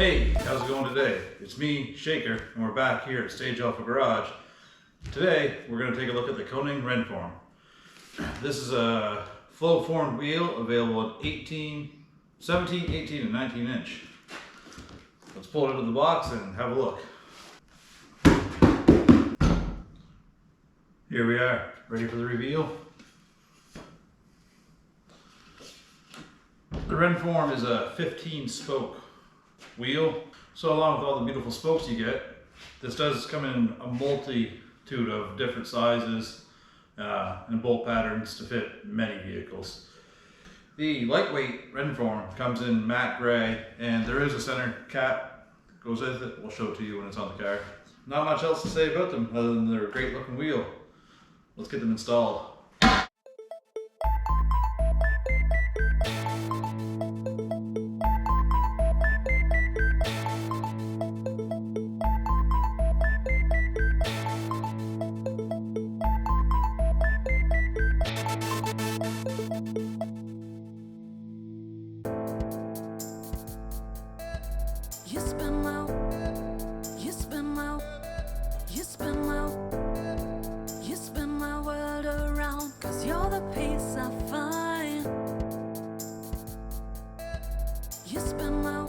Hey, how's it going today? It's me, Shaker, and we're back here at Stage Alpha Garage. Today, we're going to take a look at the Konig Rennform. This is a flow-formed wheel available in 17, 18, and 19 inch. Let's pull it out of the box and have a look. Here we are, ready for the reveal. The Rennform is a 15 spoke wheel. So along with all the beautiful spokes you get, this does come in a multitude of different sizes and bolt patterns to fit many vehicles. The lightweight Rennform comes in matte gray, and there is a center cap that goes with it. We'll show it to you when it's on the car. Not much else to say about them other than they're a great looking wheel. Let's get them installed. You spin my world around, 'cause you're the peace I find. You spin my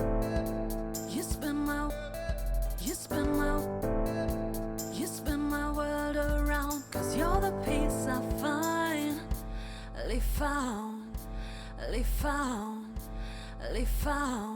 world around, 'cause you're the peace I finally found.